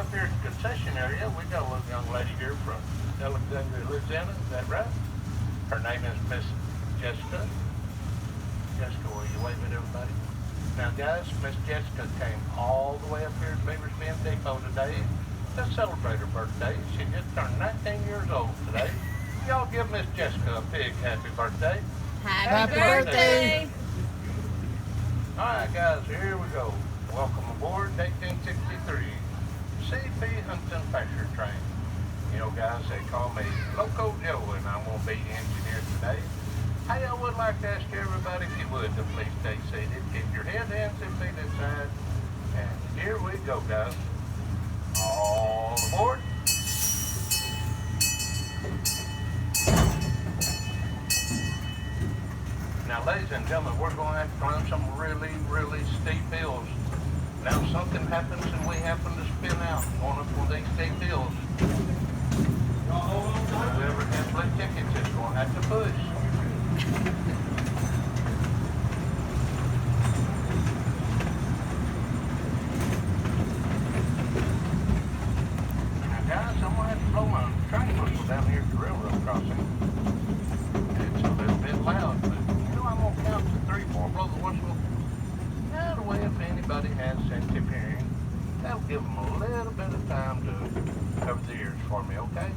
up here at the concession area, we got a little young lady here from Alexandria, Louisiana. Is that right? Her name is Miss Jessica. Jessica, will you wave at everybody? Now, guys, Miss Jessica came all the way up here to Beavers Bend Depot today to celebrate her birthday. She just turned 19 years old today. Y'all give Miss Jessica a big happy birthday. Happy birthday! All right, guys, here we go. Welcome aboard 1863 CP Huntington Pasture Train. You know, guys, they call me Loco Joe, and I'm going to be the engineer today. Hey, I would like to ask everybody, if you would, to please stay seated. Keep your head, hands, and feet inside. And here we go, guys. All aboard. Now, ladies and gentlemen, we're going to have to climb some really, really steep hills. Now, if something happens and we happen to spin out on one of these steep hills, whoever has blue tickets is going to have to push. Now, guys, I'm going to have to blow my train whistle down here at the railroad crossing. It's a little bit loud, but I'm going to count to 3, 4, blow the whistle. That way, if anybody has sensitive hearing, that'll give them a little bit of time to cover the ears for me, okay?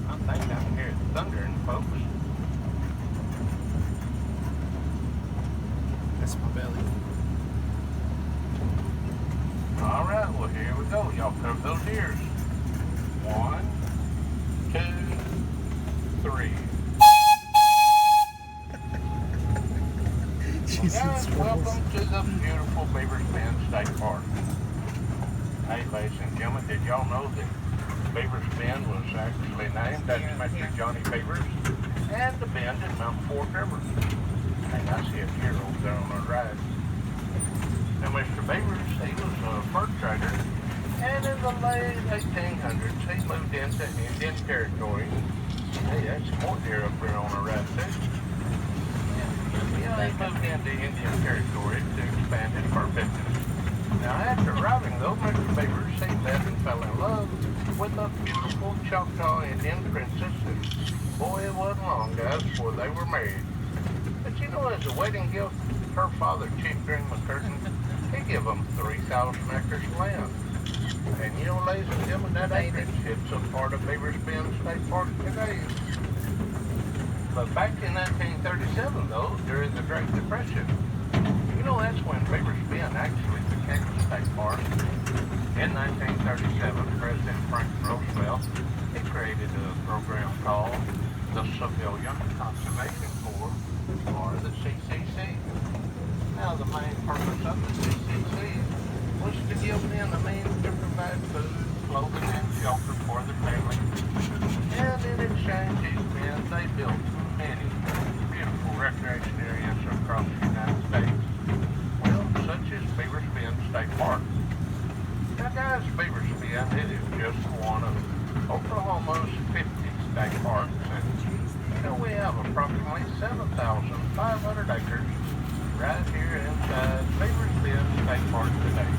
I think I'm hearing thundering, folks. That's my belly. All right, well, here we go. Y'all cover those ears. 1, 2, 3. Guys, welcome to the beautiful Beavers Bend State Park. Hey, ladies and gentlemen, did y'all know that Beavers Bend was actually named after Mr. Johnny Beavers and the bend in Mount Fork River? Hey, I see a deer over there on our right. Now, Mr. Beavers, he was a fur trader, and in the late 1800s, he moved into Indian Territory. Hey, that's some more deer up there on our right, too. Yeah, he moved into Indian Territory to expand his fur business. Now, after arriving, though, Mr. Beavers, he met and fell in love with a beautiful Choctaw Indian princess, and boy, it wasn't long, guys, before they were married. But you know, as a wedding gift, her father, Chief Green McCurtain, he gave them 3,000 acres of land. And you know, ladies and gentlemen, that acreage is a part of Beavers Bend State Park today. But back in 1937, though, during the Great Depression, you know, that's when Beavers Bend actually became a state park. In 1937, President Franklin Roosevelt, he created a program called the Civilian Conservation Corps, or the CCC. Now, the main purpose of the CCC was to give men the means to provide food, clothing, and shelter for their family. And in exchange, these men, they built many beautiful recreation areas across the United States. Well, such as Beavers Bend State Park. Now, guys, Beavers Bend, it is just one of Oklahoma's 50 state parks. And, you know, we have approximately 7,500 acres right here inside Beavers Bend State Park today.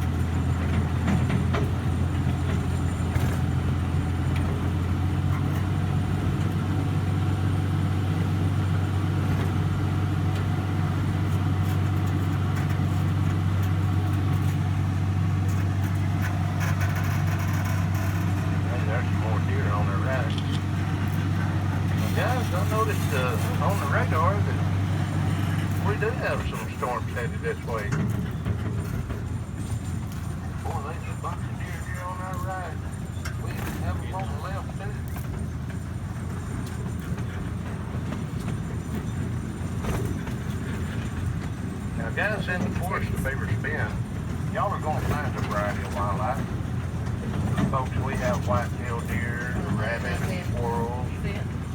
I noticed on the radar that we do have some storms headed this way. Boy, there's a bunch of deer here on our right. We have them on the left too. Now, guys, in the forest of Beavers Bend, y'all are going to find a variety of wildlife. Folks, we have white-tailed deer, rabbits, squirrels,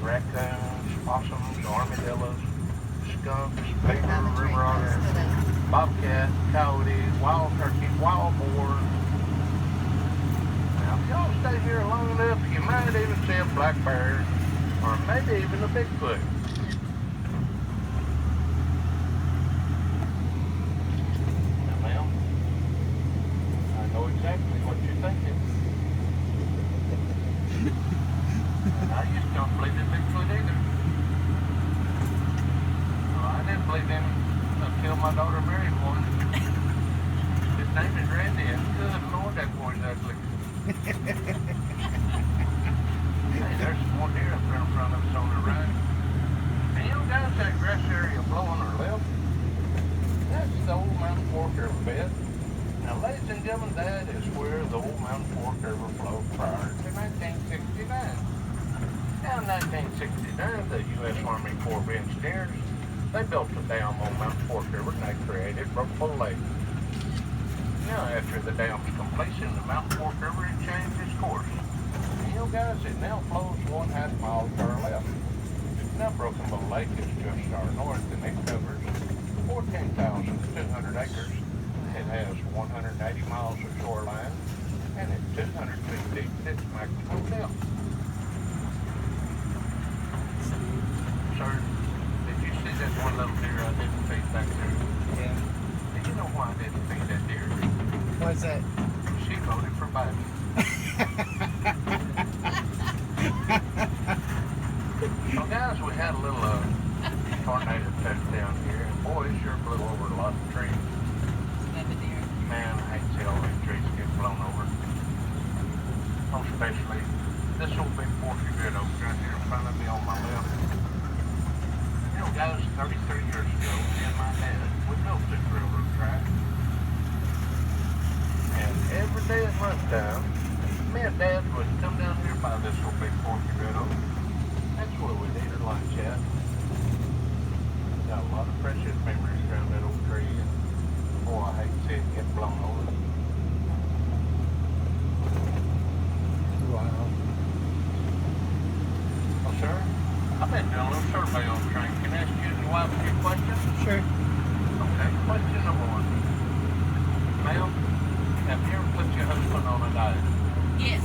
raccoons, possums, armadillos, skunks, beaver, river otter, bobcat, coyote, wild turkey, wild boar. Now, if y'all stay here long enough, you might even see a black bear, or maybe even a Bigfoot. Now, ma'am, I know exactly my daughter married one. His name is Randy, and good Lord, that boy's ugly. Hey, there's some more deer up there in front of us on the right. And you know, guys, that grass area below on our left, that's the old Mountain Fork River bed. Now, ladies and gentlemen, that is where the old Mountain Fork River flowed prior to 1969. Now, in 1969, the U.S. Army Corps of Engineers, they built a dam on Mountain Fork River and they created Brookville Lake. Now, after the dam's completion, the Mountain Fork River had changed its course. And you know, guys, it now flows 1/2 mile to our left. Now, Broken Bow Lake is just to our north and it covers 14,200 acres. It has 180 miles of shoreline and it's 200 feet deep at its maximum depth. Sir, did you see that one little deer I didn't feed back there? Yeah. Did you know why I didn't feed that deer? What's that? She voted for Biden. Well, guys, we had a little tornado touchdown here, and boy, it sure blew over a lot of trees. Man, I hate to see all these trees get blown over. Especially this old big forky red oak right here in front of me on my left. You know, guys, 33 years ago, me and my dad, we built this railroad track. And every day at lunchtime, me and Dad would come down here by this old big forky red oak. That's where we'd eat our lunch at. Got a lot of precious memories around that old tree, and boy, I hate to see it get blown over. Wow. Well, sir, I've been doing a little survey on the train. Can I ask you and your wife a few questions? Sure. Okay, question number 1. Ma'am, have you ever put your husband on a diet? Yes.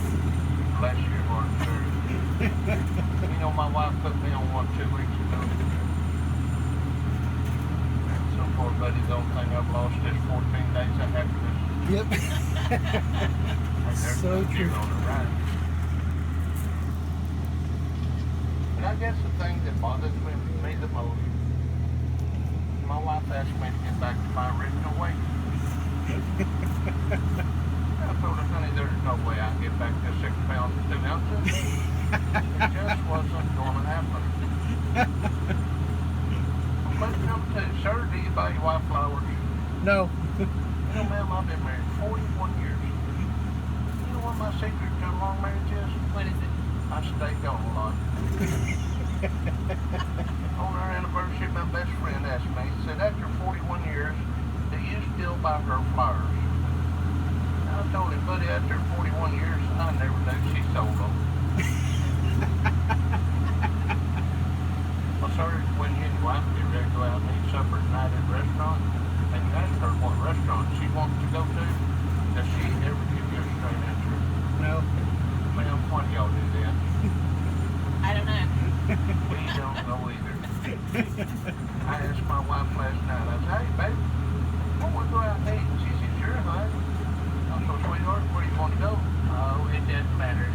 Bless your heart, sir. You know, my wife put me on one 2 weeks ago. And so poor buddy, the only thing I've lost is 14 days of happiness. Yep. And there's So no deer true. on the right. But I guess the thing that bothers me the most, my wife asked me to get back to my original weight. I told her, honey, there's no way I can get back to 6 pounds and 2 ounces. It just wasn't going to happen. Question number 2, sir, do you buy your wife flowers? No. You know, ma'am, I've been married 41 years. You know what my secret to a long marriage is? What is it? I stay gone a lot. On our anniversary, my best friend asked me, he said, after 41 years, do you still buy her flowers? And I told him, buddy, after 41 years, I never knew she sold them. Well, sir, when you and your wife get ready to go out and eat supper tonight at a restaurant, and you ask her what restaurant she wants to go to, does she ever give you a straight answer? No. Ma'am, why do y'all do that? I don't know. We don't know either. I asked my wife last night, I said, hey, babe, what we go out and eat? And she said, sure, honey. I said, sweetheart, where do you want to go? Oh, it doesn't matter.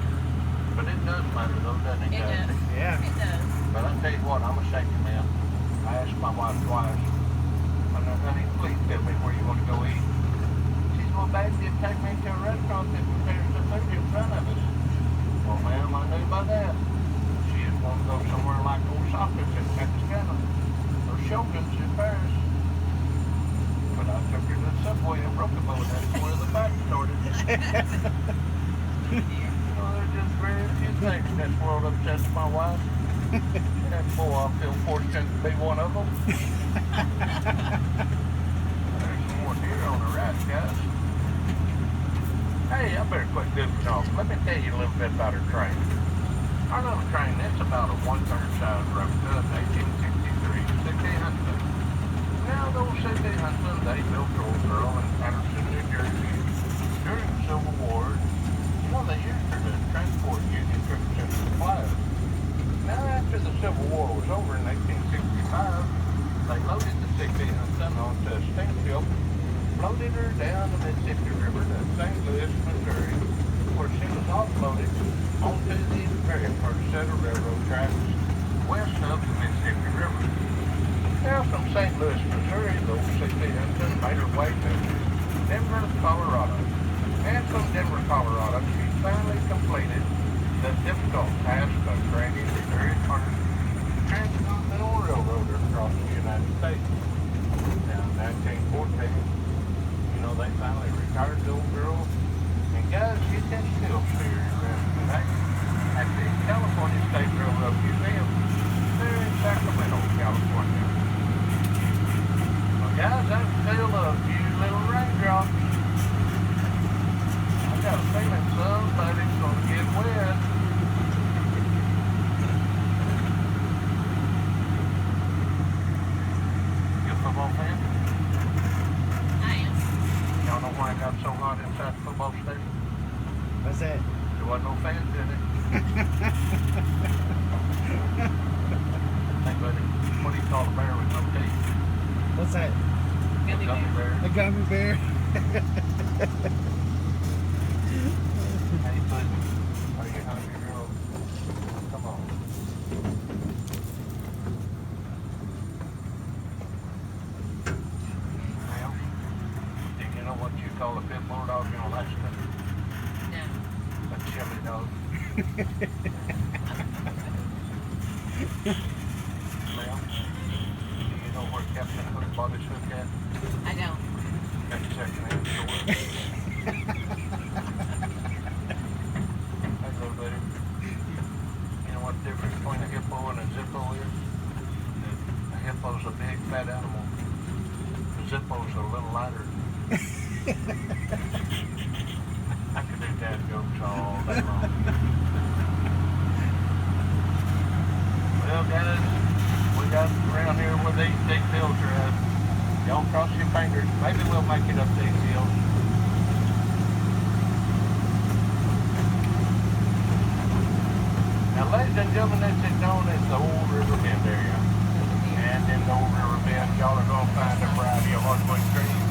But it does matter, though, doesn't it, It guys? does. Yeah. It does. But I tell you what, I'm a shaky man. I asked my wife twice, I said, honey, please tell me where you want to go eat. She said, well, babe, you take me to a restaurant that prepares the food in front of us. Well, ma'am, I knew by that. She just wanted to go somewhere like Old Socrates in Texarkana or Shogun's in Paris. But I took her to the subway in Broken Bow, and that's where the fight started. You know, there's just very few things in this world upsets my wife. And boy, I feel fortunate to be one of them. There's more deer on the right, guys. Hey, I better quit goofing off. Let me tell you a little bit about our train. Our little train, it's about a 1/3 size replica of 1863 City Huntsman. Now, those City Huntsman, they built Old Girl in Patterson, New Jersey during the Civil War. You know, they used her to transport Union troops and supplies. Now, after the Civil War was over in 1865, they loaded the City Huntsman onto a steamship, loaded her down the Mississippi River to St. Louis, Missouri, where she was offloaded onto the very first set of railroad tracks west of the Mississippi River. Now from St. Louis, Missouri, the old City Guys, you can still see her around at the California State Railroad Museum. They're in Sacramento, California. Well, guys, that's still a few little raindrops. I got a feeling somebody's gonna get wet. You a football fan? I am. Y'all know why it got so hot inside the football stadium? What's that? There wasn't no fans in it. Hey, buddy, what do you call a bear with no teeth? What's that? Gummy Gummy bear. bear. A gummy bear? Hey, buddy, are you hungry, girl? Come on. Ma'am, do you know what you call a pit bull dog in Alaska? No. A chili dog. Ma'am, do you know where Captain Hook bought his hook at? I don't. At the second-hand store. Hello, buddy. You know what the difference between a hippo and a zippo is? A hippo's a big, fat animal. A zippo's a little lighter. I could do dad jokes all day long. Well, guys, we got around here where these hills are at. Y'all cross your fingers. Maybe we'll make it up these hills. Now, ladies and gentlemen, this is known as the Old River Bend area. And in the Old River Bend, y'all are going to find a variety of hardwood trees.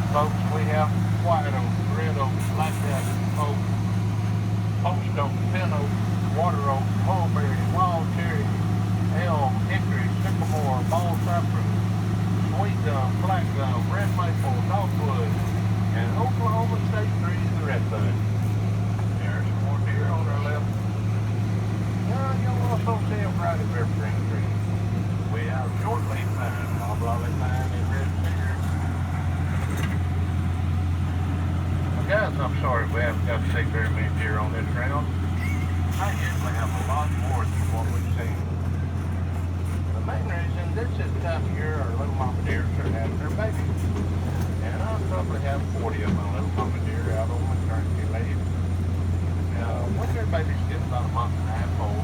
Folks, we have white oak, red oak, blackjack oak, post oak, pin oak, water oak, mulberry, wild cherry, elm, hickory, sycamore, ball cypress, sweet gum, black gum, red maple, dogwood, and Oklahoma State trees, the redbud. There's some more deer on our left. You'll also see a variety of evergreen trees. We have shortleaf pine, loblolly pine, and red cedar. Well, guys, I'm sorry we haven't got to see very many deer on this round. I usually have a lot more than what we've seen. The main reason this is the time of year our little mama deer are having their babies. And I'll probably have 40 of my little mama deer out on maternity leave. Now, when their babies get about a month and a half old,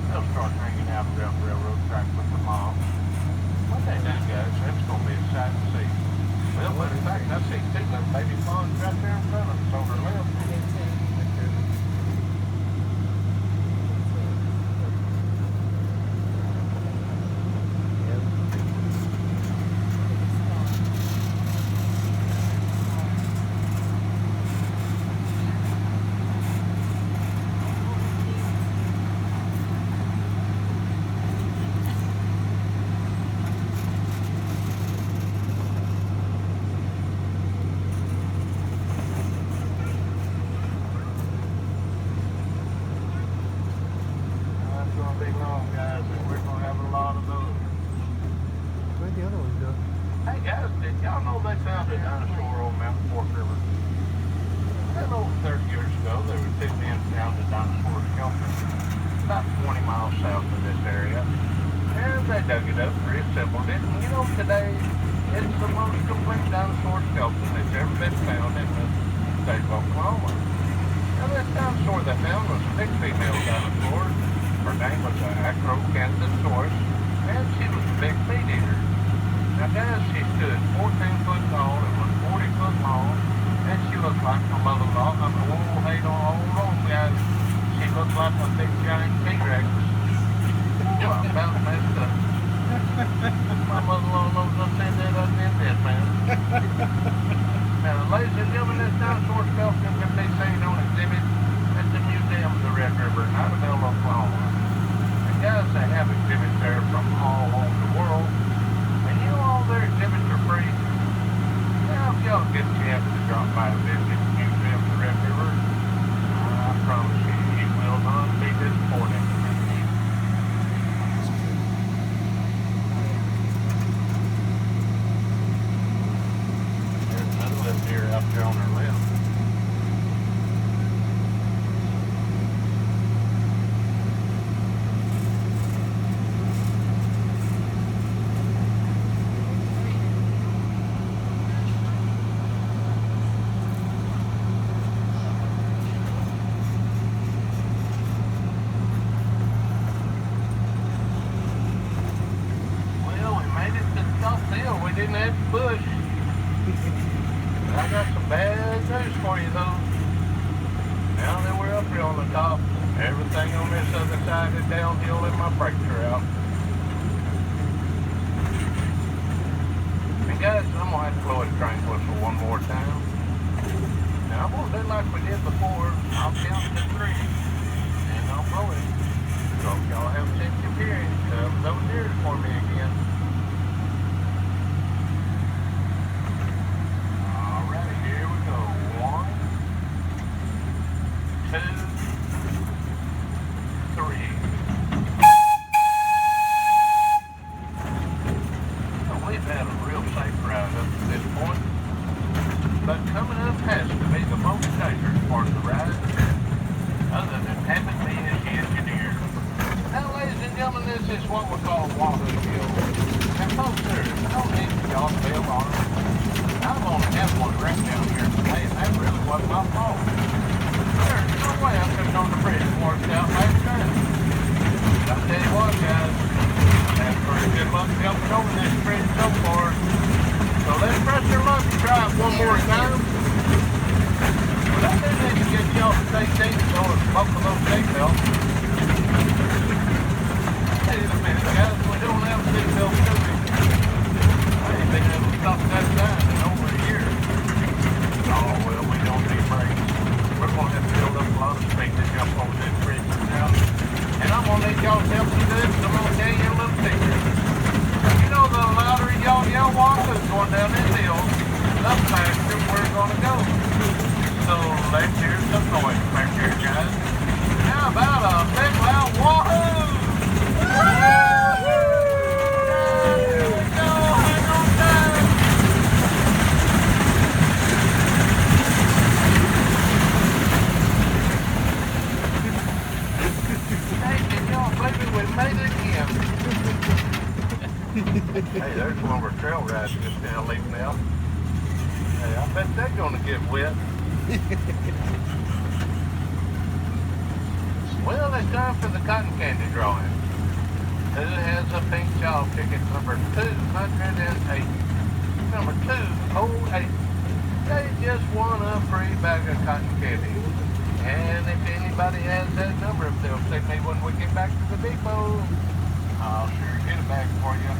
they'll start hanging out around the railroad track with the mom. What they do, guys, that's going to be a sight to see. Well, but in fact, I see two little baby fawns right there in front of us on their left. I do too. It's going to be long, guys, and we're going to have a lot of those. Where'd the other one go? Hey, guys, did y'all know they found a dinosaur on Mountain Fork River? A little over 30 years ago, there were two men found a dinosaur skeleton about 20 miles south of this area. And they dug it up, reassembled it, and you know, today, it's the most complete dinosaur skeleton that's ever been found in the state of Oklahoma. Now, this dinosaur they found was a big female dinosaur. Her name was Acrocanthosaurus, and she was a big meat eater. Now, guys, she stood 14 foot tall and was 40 foot long, and she looked like a mother-in-law. I mean, whoa, hey, don't hold on, guys. She looked like a big giant T-Rex. Well, I'm about messed up. My mother-in-law knows I said that other than this, man. Now, ladies and gentlemen, this dinosaur skeleton can be seen on exhibit at the Museum of the Red River in Idabel, Oklahoma. And guys, they have exhibits there from all over the world. And you know, all their exhibits are free. Now, if y'all get a chance to drop by and visit the Museum of the Red River, I promise you, you will not be disappointed. There's another little deer out there on our left. bush. But I got some bad news for you though. Now that we're up here on the top, everything on this other side is downhill and my brakes are out. And guys, I'm gonna have to blow a train whistle one more time. And I'm gonna do like we did before. I'll count to 3 and I'll blow it. So if y'all have a sensitive hearing, cover those ears for me again. Alrighty, here we go. 1, 2, 3. Well, we've had a real safe ride up to this point, but coming up has to be the most dangerous part of the ride, other than having me as the engineer. Now, ladies and gentlemen, this is what we call Wahoo Hill. And folks, there's no need for y'all to bail on it. I've only had one wreck down here today, and that really wasn't my fault. There's no way I could have gone to bridge and worked out last time. But I'll tell you what, guys, I've had pretty good luck jumping over this bridge so far. So let's press your luck and try it one more time. But I do need to get y'all to stay safe and buckle those seatbelts. Wait a minute, guys, we don't have seatbelts, do we? I ain't been able to stop that sign in over a year. Oh, well, we don't need brakes. We're going to have to build up a lot of speed to jump over this bridge now. And I'm going to need y'all's help to do this, because I'm going to tell you a little secret. You know, the louder y'all yell Wahoo going down this hill, the faster we're going to go. So let's hear some noise back here, guys. How about a big loud Wahoo? Wahoo! Here we go, hang on tight. Thank you, y'all, baby, we made it again. Hey, there's one of our trail rides just now leaving out. Hey, I bet they're gonna get wet. Well, it's time for the cotton candy drawing. Who has a pink child ticket number 208? Number 208. They just won a free bag of cotton candy. And if anybody has that number, if they'll take me when we get back to the depot, I'll sure get a bag for you.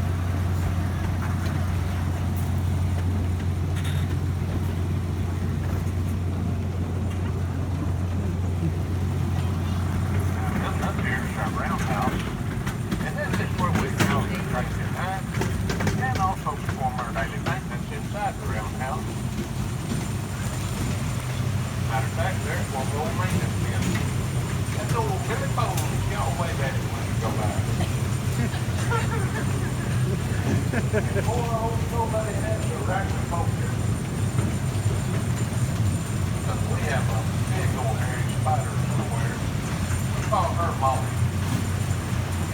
Coming up here is our roundhouse, and this is where we drill the trains at night, and also perform our daily maintenance inside the roundhouse. Matter of fact, there's one old maintenance bin. That's old Billy Bones. Y'all wave at it when you go by. And boy, I hope nobody has a rack of poker. Because we have a big old hairy spider somewhere. We call her Molly.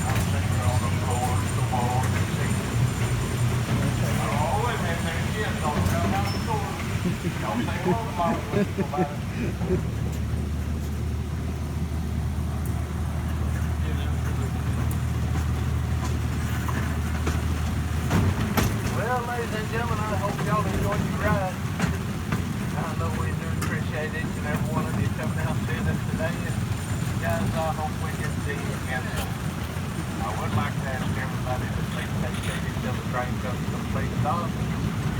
I've seen her on the floors, the walls, the seats. Oh, wait a minute, there she is on the ground out the door. Y'all say hello to Molly when you go by. Well, ladies and gentlemen, I hope y'all enjoyed your ride. I know we do appreciate each and every one of you coming out seeing us today. And guys, I hope we can see you again soon. I would like to ask everybody to please stay safe until the train comes to a complete stop.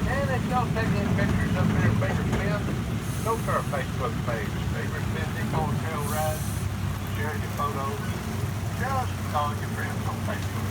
And if y'all take any pictures up there at Baker's Bend, go to our Facebook page, Baker's Bend Depot Trail Ride. Share your photos. Share us with all your friends on Facebook.